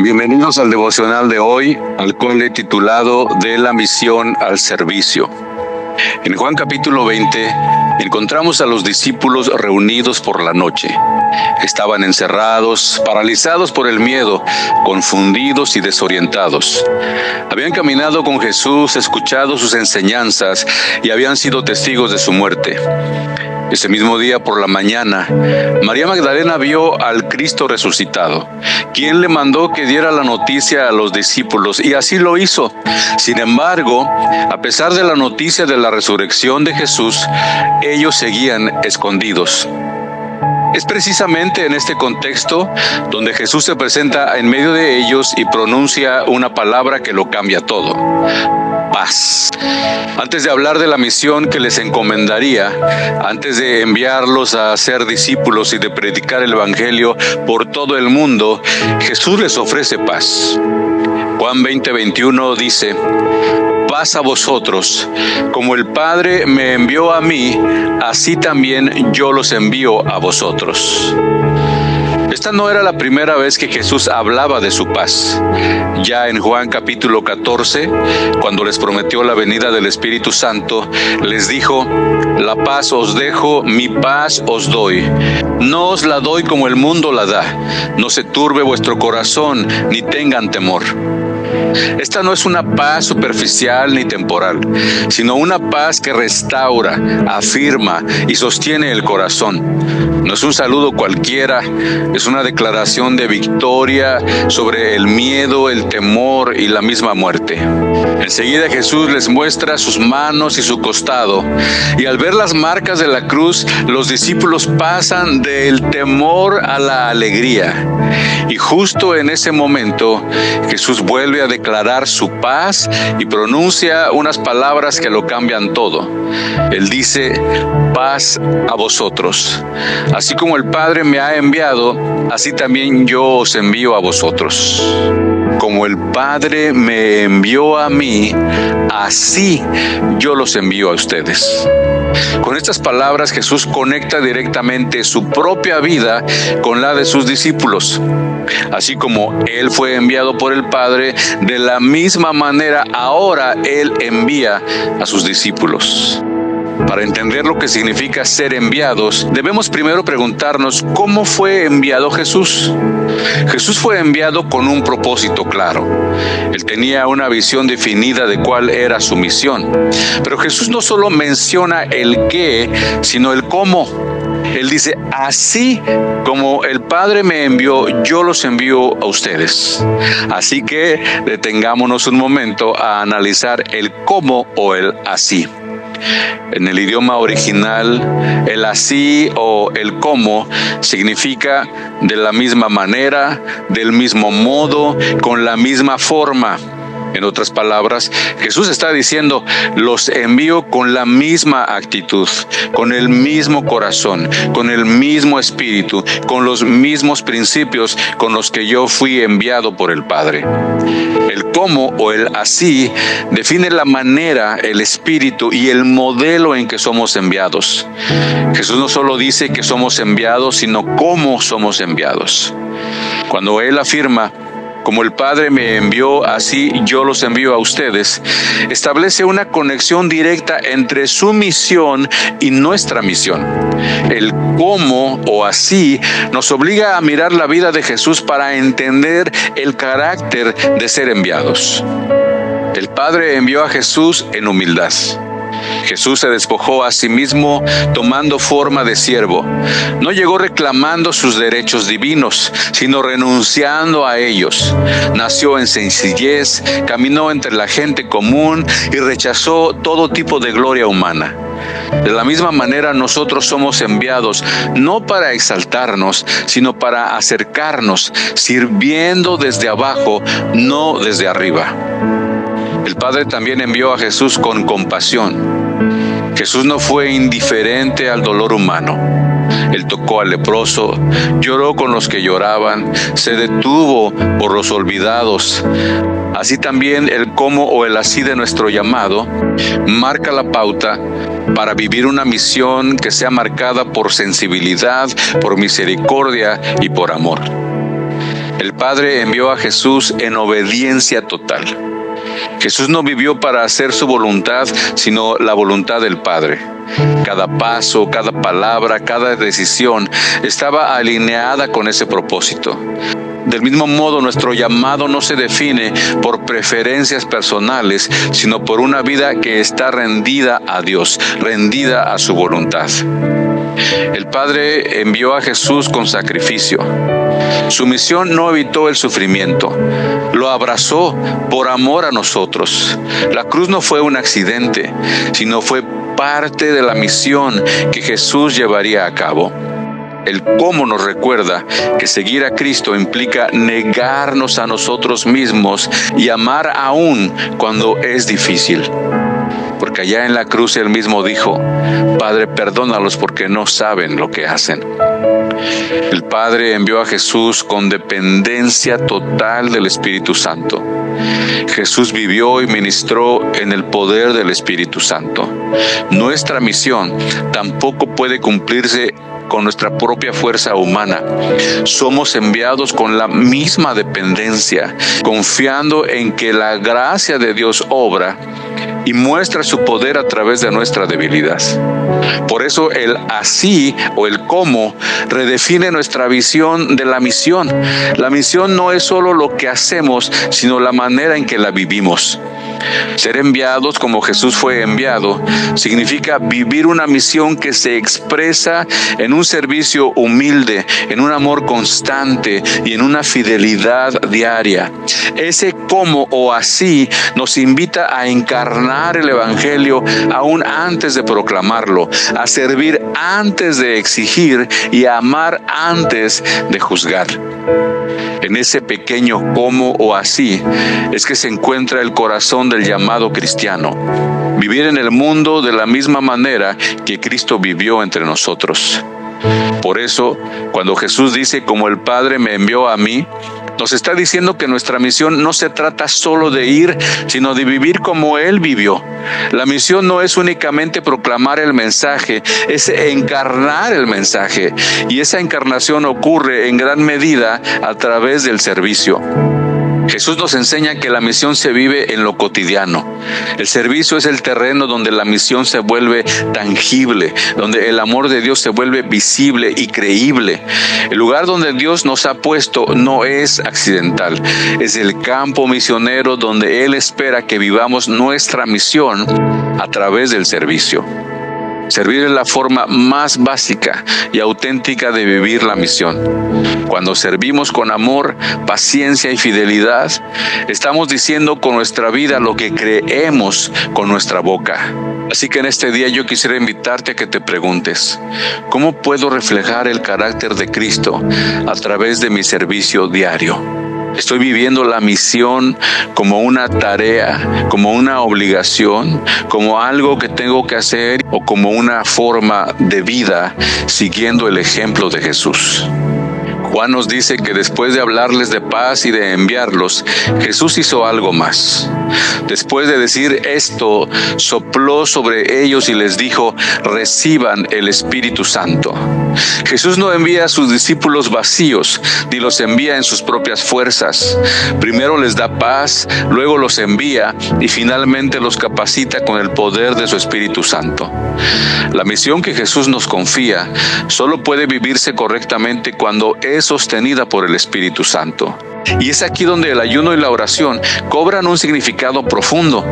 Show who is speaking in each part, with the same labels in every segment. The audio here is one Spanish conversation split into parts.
Speaker 1: Bienvenidos al devocional de hoy, al cual he titulado De la misión al servicio. En Juan capítulo 20 encontramos a los discípulos reunidos por la noche. Estaban encerrados, paralizados por el miedo, confundidos y desorientados. Habían caminado con Jesús, escuchado sus enseñanzas y habían sido testigos de su muerte. Ese mismo día por la mañana, María Magdalena vio al Cristo resucitado, quien le mandó que diera la noticia a los discípulos, y así lo hizo. Sin embargo, a pesar de la noticia de la resurrección de Jesús, ellos seguían escondidos. Es precisamente en este contexto donde Jesús se presenta en medio de ellos y pronuncia una palabra que lo cambia todo: paz. Antes de hablar de la misión que les encomendaría, antes de enviarlos a ser discípulos y de predicar el evangelio por todo el mundo, Jesús les ofrece paz. Juan 20:21 dice: paz a vosotros, como el Padre me envió a mí, así también yo los envío a vosotros. Esta no era la primera vez que Jesús hablaba de su paz. Ya en Juan capítulo 14, cuando les prometió la venida del Espíritu Santo, les dijo: la paz os dejo, mi paz os doy. No os la doy como el mundo la da. No se turbe vuestro corazón, ni tengan temor. Esta no es una paz superficial ni temporal, sino una paz que restaura, afirma y sostiene el corazón. No es un saludo cualquiera, es una declaración de victoria sobre el miedo, el temor y la misma muerte. Enseguida Jesús les muestra sus manos y su costado, y al ver las marcas de la cruz, los discípulos pasan del temor a la alegría. Y justo en ese momento, Jesús vuelve a declarar su paz y pronuncia unas palabras que lo cambian todo. Él dice: paz a vosotros. Así como el Padre me ha enviado, así también yo os envío a vosotros. Como el Padre me envió a mí, así yo los envío a ustedes. Con estas palabras Jesús conecta directamente su propia vida con la de sus discípulos. Así como Él fue enviado por el Padre, de la misma manera ahora Él envía a sus discípulos. Para entender lo que significa ser enviados, debemos primero preguntarnos ¿cómo fue enviado Jesús? Jesús fue enviado con un propósito claro. Él tenía una visión definida de cuál era su misión. Pero Jesús no solo menciona el qué, sino el cómo. Él dice: así como el Padre me envió, yo los envío a ustedes. Así que detengámonos un momento a analizar el cómo o el así. En el idioma original, el así o el cómo significa de la misma manera, del mismo modo, con la misma forma. En otras palabras, Jesús está diciendo: los envío con la misma actitud, con el mismo corazón, con el mismo espíritu, con los mismos principios con los que yo fui enviado por el Padre. El cómo o el así define la manera, el espíritu y el modelo en que somos enviados. Jesús no solo dice que somos enviados, sino cómo somos enviados. Cuando Él afirma: como el Padre me envió, así yo los envío a ustedes, establece una conexión directa entre su misión y nuestra misión. El cómo o así nos obliga a mirar la vida de Jesús para entender el carácter de ser enviados. El Padre envió a Jesús en humildad. Jesús se despojó a sí mismo tomando forma de siervo. No llegó reclamando sus derechos divinos, sino renunciando a ellos. Nació en sencillez, caminó entre la gente común y rechazó todo tipo de gloria humana. De la misma manera nosotros somos enviados no para exaltarnos, sino para acercarnos, sirviendo desde abajo, no desde arriba. El Padre también envió a Jesús con compasión. Jesús no fue indiferente al dolor humano. Él tocó al leproso, lloró con los que lloraban, se detuvo por los olvidados. Así también el cómo o el así de nuestro llamado marca la pauta para vivir una misión que sea marcada por sensibilidad, por misericordia y por amor. El Padre envió a Jesús en obediencia total. Jesús no vivió para hacer su voluntad, sino la voluntad del Padre. Cada paso, cada palabra, cada decisión estaba alineada con ese propósito. Del mismo modo, nuestro llamado no se define por preferencias personales, sino por una vida que está rendida a Dios, rendida a su voluntad. El Padre envió a Jesús con sacrificio. Su misión no evitó el sufrimiento, lo abrazó por amor a nosotros. La cruz no fue un accidente, sino fue parte de la misión que Jesús llevaría a cabo. El cómo nos recuerda que seguir a Cristo implica negarnos a nosotros mismos y amar aún cuando es difícil. Porque allá en la cruz Él mismo dijo: Padre, perdónalos porque no saben lo que hacen. El Padre envió a Jesús con dependencia total del Espíritu Santo. Jesús vivió y ministró en el poder del Espíritu Santo. Nuestra misión tampoco puede cumplirse con nuestra propia fuerza humana. Somos enviados con la misma dependencia, confiando en que la gracia de Dios obra y muestra su poder a través de nuestra debilidad. Por eso el así o el cómo redefine nuestra visión de la misión. La misión no es solo lo que hacemos, sino la manera en que la vivimos. Ser enviados como Jesús fue enviado significa vivir una misión que se expresa en un servicio humilde, en un amor constante y en una fidelidad diaria. Ese cómo o así nos invita a encarnar el Evangelio aún antes de proclamarlo, a servir antes de exigir y a amar antes de juzgar. En ese pequeño cómo o así es que se encuentra el corazón del llamado cristiano. Vivir en el mundo de la misma manera que Cristo vivió entre nosotros. Por eso, cuando Jesús dice: como el Padre me envió a mí, nos está diciendo que nuestra misión no se trata solo de ir, sino de vivir como Él vivió. La misión no es únicamente proclamar el mensaje, es encarnar el mensaje. Y esa encarnación ocurre en gran medida a través del servicio. Jesús nos enseña que la misión se vive en lo cotidiano. El servicio es el terreno donde la misión se vuelve tangible, donde el amor de Dios se vuelve visible y creíble. El lugar donde Dios nos ha puesto no es accidental, es el campo misionero donde Él espera que vivamos nuestra misión a través del servicio. Servir es la forma más básica y auténtica de vivir la misión. Cuando servimos con amor, paciencia y fidelidad, estamos diciendo con nuestra vida lo que creemos con nuestra boca. Así que en este día yo quisiera invitarte a que te preguntes: ¿cómo puedo reflejar el carácter de Cristo a través de mi servicio diario? ¿Estoy viviendo la misión como una tarea, como una obligación, como algo que tengo que hacer o como una forma de vida siguiendo el ejemplo de Jesús? Juan nos dice que después de hablarles de paz y de enviarlos, Jesús hizo algo más. Después de decir esto, sopló sobre ellos y les dijo: reciban el Espíritu Santo. Jesús no envía a sus discípulos vacíos, ni los envía en sus propias fuerzas. Primero les da paz, luego los envía y finalmente los capacita con el poder de su Espíritu Santo. La misión que Jesús nos confía solo puede vivirse correctamente cuando es sostenida por el Espíritu Santo. Y es aquí donde el ayuno y la oración cobran un significado profundo.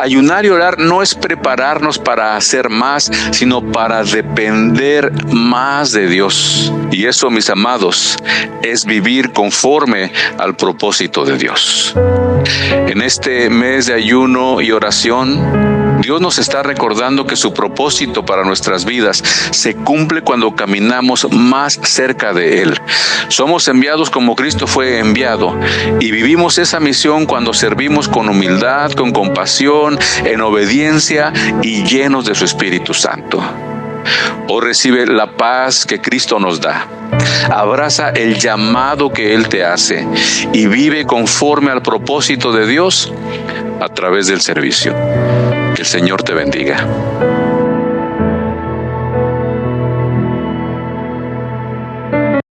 Speaker 1: Ayunar y orar no es prepararnos para hacer más, sino para depender más de Dios. Y eso, mis amados, es vivir conforme al propósito de Dios. En este mes de ayuno y oración, Dios nos está recordando que su propósito para nuestras vidas se cumple cuando caminamos más cerca de Él. Somos enviados como Cristo fue enviado y vivimos esa misión cuando servimos con humildad, con compasión, en obediencia y llenos de su Espíritu Santo. Hoy recibe la paz que Cristo nos da. Abraza el llamado que Él te hace y vive conforme al propósito de Dios a través del servicio. Que el Señor te bendiga.